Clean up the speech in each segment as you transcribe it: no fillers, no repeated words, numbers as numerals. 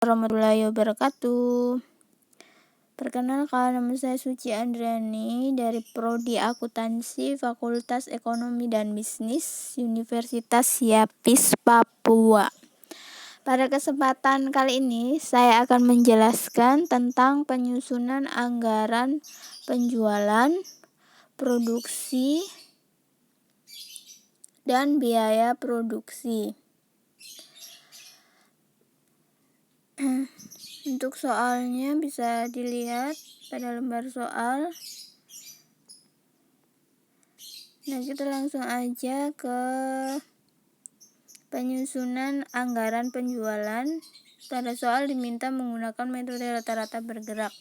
Warahmatullahi wabarakatuh. Perkenalkan, nama saya Suci Andriani dari Prodi Akuntansi Fakultas Ekonomi dan Bisnis Universitas Yapis, Papua. Pada kesempatan kali ini, saya akan menjelaskan tentang penyusunan anggaran penjualan, produksi, dan biaya produksi. Untuk soalnya bisa dilihat pada lembar soal. Nah, kita langsung aja ke penyusunan anggaran penjualan. Pada soal diminta menggunakan metode rata-rata bergerak.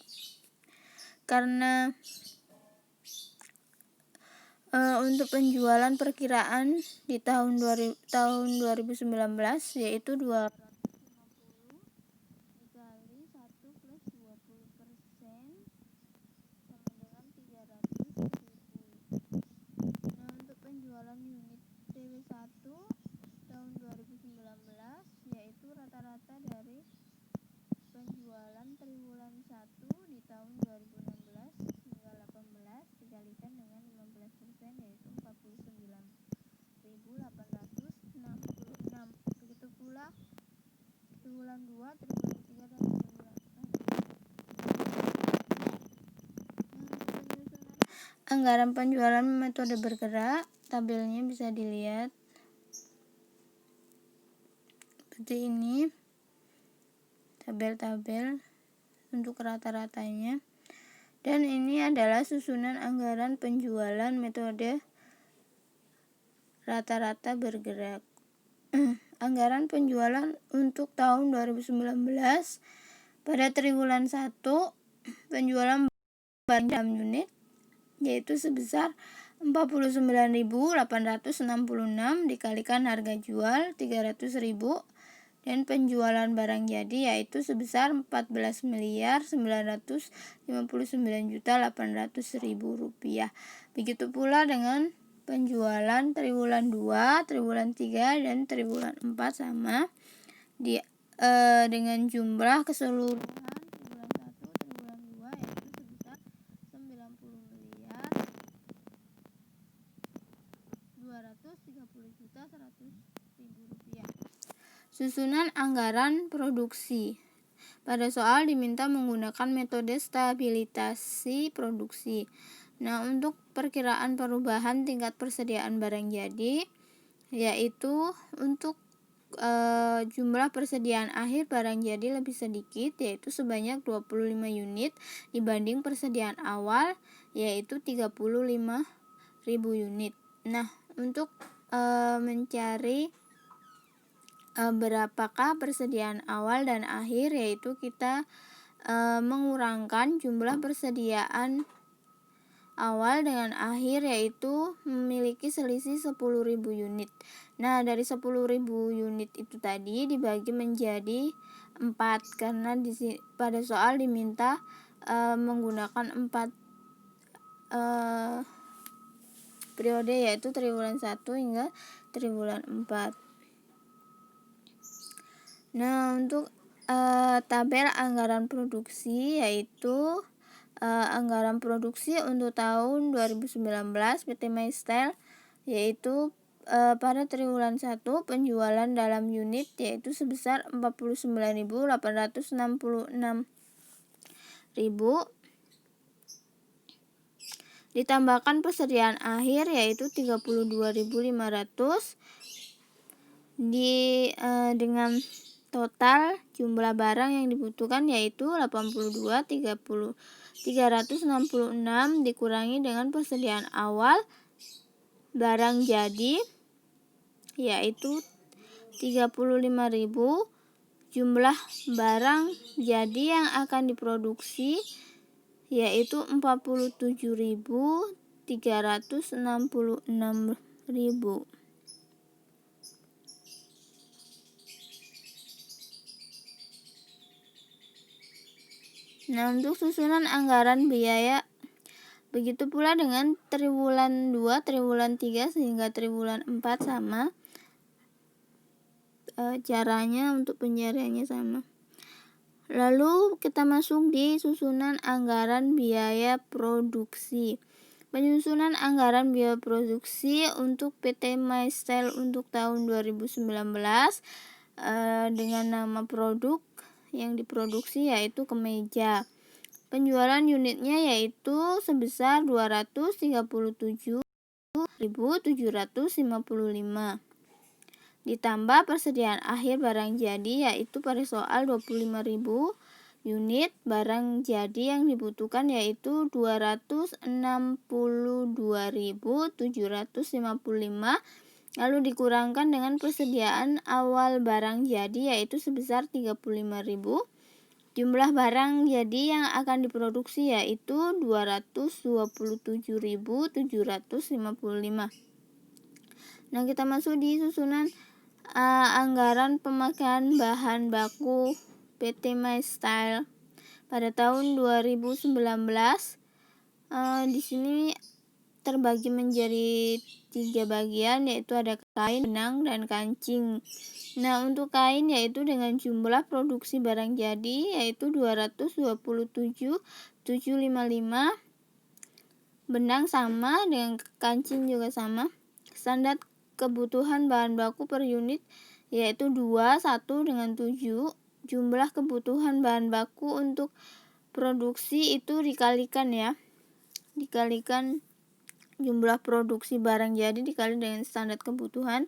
Karena untuk penjualan perkiraan di tahun 2019 yaitu 250 dikali 1 plus 20% sama dengan 370. Nah, untuk penjualan unit TW1 tahun 2019 yaitu rata-rata dari penjualan triwulan 1 di tahun 2016 hingga 18 dikalikan dengan 15% yaitu 49.866. Begitu pula triwulan 2, triwulan 3 dan triwulan 4. Anggaran penjualan metode bergerak, tabelnya bisa dilihat seperti ini, tabel-tabel untuk rata-ratanya. Dan ini adalah susunan anggaran penjualan metode rata-rata bergerak. Anggaran penjualan untuk tahun 2019 pada triwulan 1 penjualan barang dalam unit yaitu sebesar 49.866 dikalikan harga jual 300.000 dan penjualan barang jadi yaitu sebesar 14.959.800.000 rupiah. Begitu pula dengan penjualan triwulan 2, triwulan 3 dan triwulan 4 sama dengan jumlah keseluruhan triwulan 1, triwulan 2 yaitu sebesar 90.230.100.000 rupiah. Susunan anggaran produksi. Pada soal diminta menggunakan metode stabilisasi produksi. Nah, untuk perkiraan perubahan tingkat persediaan barang jadi yaitu untuk jumlah persediaan akhir barang jadi lebih sedikit yaitu sebanyak 25 unit dibanding persediaan awal yaitu 35.000 unit. Nah, untuk mencari berapakah persediaan awal dan akhir yaitu kita mengurangkan jumlah persediaan awal dengan akhir yaitu memiliki selisih 10.000 unit. Nah, dari 10.000 unit itu tadi dibagi menjadi 4 karena pada soal diminta menggunakan 4 periode yaitu triwulan 1 hingga triwulan 4. Nah, untuk tabel anggaran produksi yaitu anggaran produksi untuk tahun 2019 PT MyStyle yaitu pada triwulan 1 penjualan dalam unit yaitu sebesar 49.866.000 ditambahkan persediaan akhir yaitu 32.500 dengan total jumlah barang yang dibutuhkan yaitu 366 dikurangi dengan persediaan awal barang jadi yaitu 35.000. Jumlah barang jadi yang akan diproduksi yaitu 47.366.000. Nah, untuk susunan anggaran biaya begitu pula dengan triwulan 2, triwulan 3 sehingga triwulan 4 sama. Caranya untuk pencariannya sama. Lalu kita masuk di susunan anggaran biaya produksi. Penyusunan anggaran biaya produksi untuk PT MyStyle untuk tahun 2019 dengan nama produk yang diproduksi yaitu kemeja. Penjualan unitnya yaitu sebesar 237.755. Ditambah persediaan akhir barang jadi yaitu pada soal 25.000 unit barang jadi yang dibutuhkan yaitu 262.755, lalu dikurangkan dengan persediaan awal barang jadi yaitu sebesar 35.000. Jumlah barang jadi yang akan diproduksi yaitu 227.755. Nah, kita masuk di susunan anggaran pemakaian bahan baku PT MyStyle pada tahun 2019. Di sini terbagi menjadi 3 bagian, yaitu ada kain, benang, dan kancing. Nah, untuk kain yaitu dengan jumlah produksi barang jadi yaitu 227.755. Benang sama, dengan kancing juga sama. Standar kebutuhan bahan baku per unit yaitu 2, 1 dengan 7. Jumlah kebutuhan bahan baku untuk produksi itu dikalikan ya. Dikalikan jumlah produksi barang jadi dikali dengan standar kebutuhan,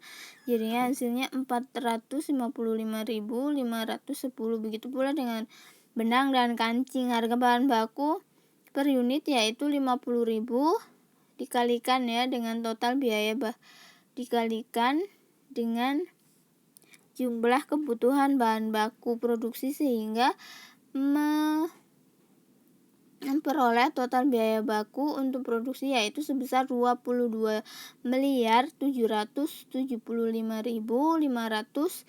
jadinya hasilnya 455.510. Begitu pula dengan benang dan kancing. Harga bahan baku per unit yaitu 50.000 dikalikan ya dengan total biaya dikalikan dengan jumlah kebutuhan bahan baku produksi sehingga memperoleh total biaya baku untuk produksi yaitu sebesar 22.775.500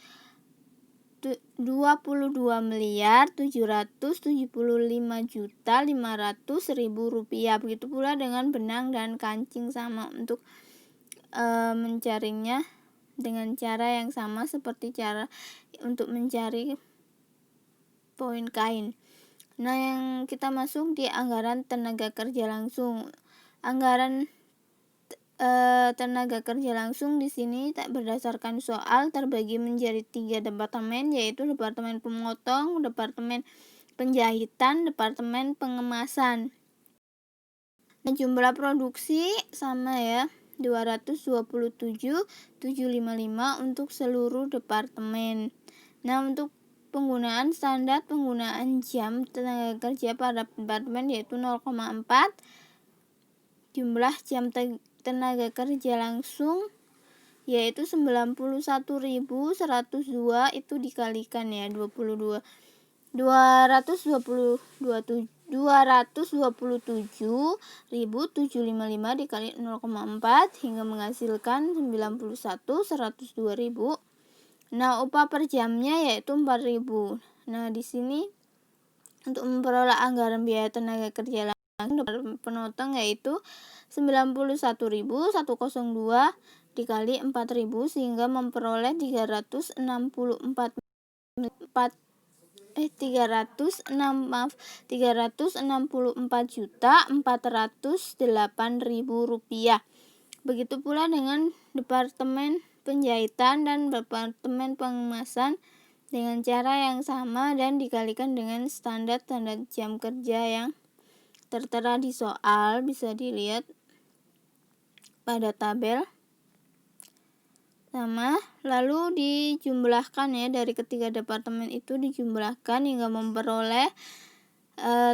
rupiah. Begitu pula dengan benang dan kancing sama. Untuk mencarinya dengan cara yang sama seperti cara untuk mencari poin kain. Nah, yang kita masuk di anggaran tenaga kerja langsung. Anggaran tenaga kerja langsung di sini tak berdasarkan soal terbagi menjadi 3 departemen, yaitu departemen pemotong, departemen penjahitan, departemen pengemasan. Nah, jumlah produksi sama ya, 227.755 untuk seluruh departemen. Nah, untuk penggunaan standar penggunaan jam tenaga kerja pada departemen yaitu 0,4. Jumlah jam tenaga kerja langsung yaitu 91.102, itu dikalikan ya 227.755 dikali 0,4 hingga menghasilkan 91.102.000. Nah, upah per jamnya yaitu 4.000. Nah, di sini untuk memperoleh anggaran biaya tenaga kerja langsung penotong yaitu 91.102 dikali 4.000 sehingga memperoleh 364.408.000 rupiah. Begitu pula dengan departemen penjahitan dan departemen pengemasan dengan cara yang sama dan dikalikan dengan standar jam kerja yang tertera di soal, bisa dilihat pada tabel sama. Lalu dijumlahkan ya, dari ketiga departemen itu dijumlahkan hingga memperoleh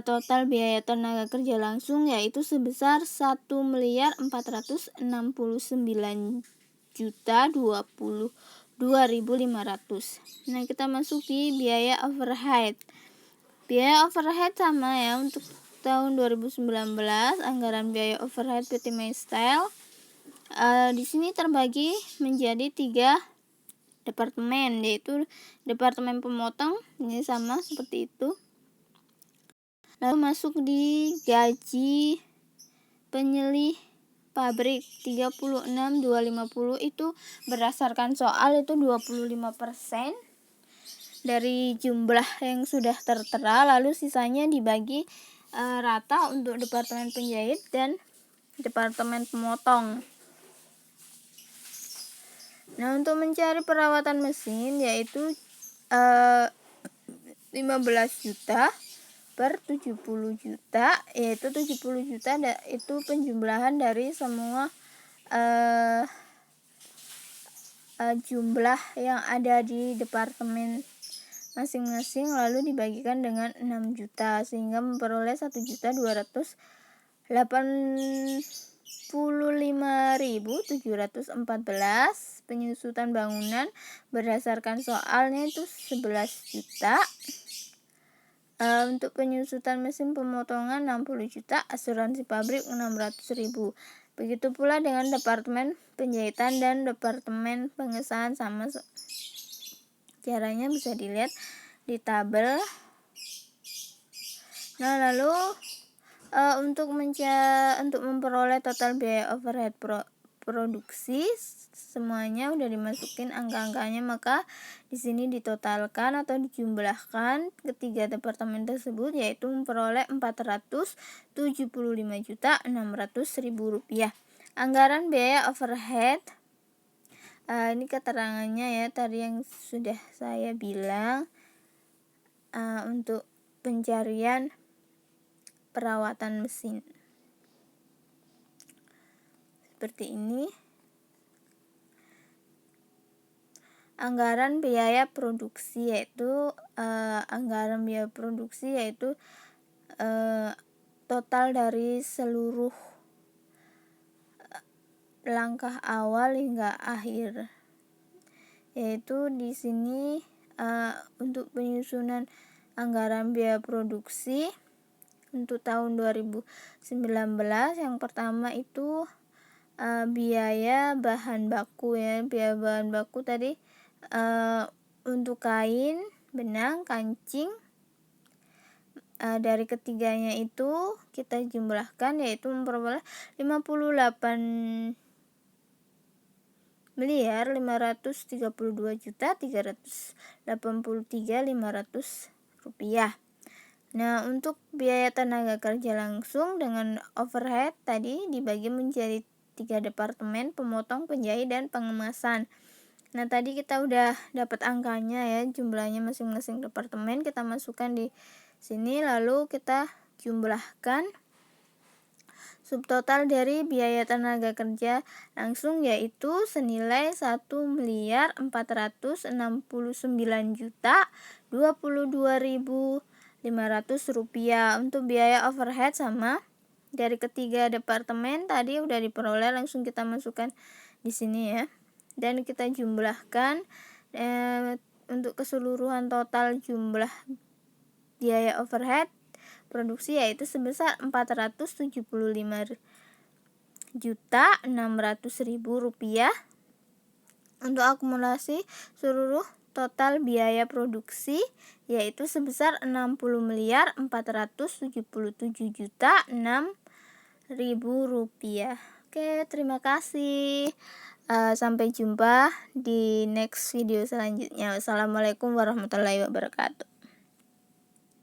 total biaya tenaga kerja langsung yaitu sebesar 1.469.022.500. Nah, kita masuk di biaya overhead. Biaya overhead sama ya, untuk tahun 2019 anggaran biaya overhead PT MyStyle di sini terbagi menjadi 3 departemen, yaitu departemen pemotong, ini sama seperti itu. Lalu masuk di gaji penyelih pabrik 36.250, itu berdasarkan soal itu 25%. dari jumlah yang sudah tertera, lalu sisanya dibagi rata untuk departemen penjahit dan departemen pemotong. Nah, untuk mencari perawatan mesin yaitu 15 juta per 70 juta, yaitu 70 juta itu penjumlahan dari semua jumlah yang ada di departemen masing-masing, lalu dibagikan dengan 6 juta sehingga memperoleh 1.885.714. Penyusutan bangunan berdasarkan soalnya itu 11 juta. Untuk penyusutan mesin pemotongan 60 juta, asuransi pabrik 600.000. Begitu pula dengan departemen penjahitan dan departemen pengesahan, sama caranya bisa dilihat di tabel. Nah, lalu untuk memperoleh total biaya overhead produksi, semuanya udah dimasukin angka-angkanya, maka di sini ditotalkan atau dijumlahkan ketiga departemen tersebut, yaitu memperoleh Rp45.600.000. Anggaran biaya overhead, ini keterangannya ya, tadi yang sudah saya bilang, untuk pencarian perawatan mesin seperti ini. Anggaran biaya produksi yaitu total dari seluruh langkah awal hingga akhir, yaitu di sini untuk penyusunan anggaran biaya produksi untuk tahun 2019 yang pertama itu biaya bahan baku ya. Biaya bahan baku tadi untuk kain, benang, kancing, dari ketiganya itu kita jumlahkan, yaitu memperoleh Rp55.332.383.500. Nah, untuk biaya tenaga kerja langsung dengan overhead tadi dibagi menjadi 3 departemen, pemotong, penjahit, dan pengemasan. Nah, tadi kita udah dapat angkanya ya, jumlahnya masing-masing departemen kita masukkan di sini, lalu kita jumlahkan subtotal dari biaya tenaga kerja langsung, yaitu senilai Rp1.469.022.500. Untuk biaya overhead sama, dari ketiga departemen tadi udah diperoleh, langsung kita masukkan di sini ya, dan kita jumlahkan untuk keseluruhan total jumlah biaya overhead produksi yaitu sebesar Rp45.600.000. Untuk akumulasi seluruh total biaya produksi yaitu sebesar Rp60.477.006.000. Oke, terima kasih. Sampai jumpa di next video selanjutnya. Wassalamualaikum warahmatullahi wabarakatuh.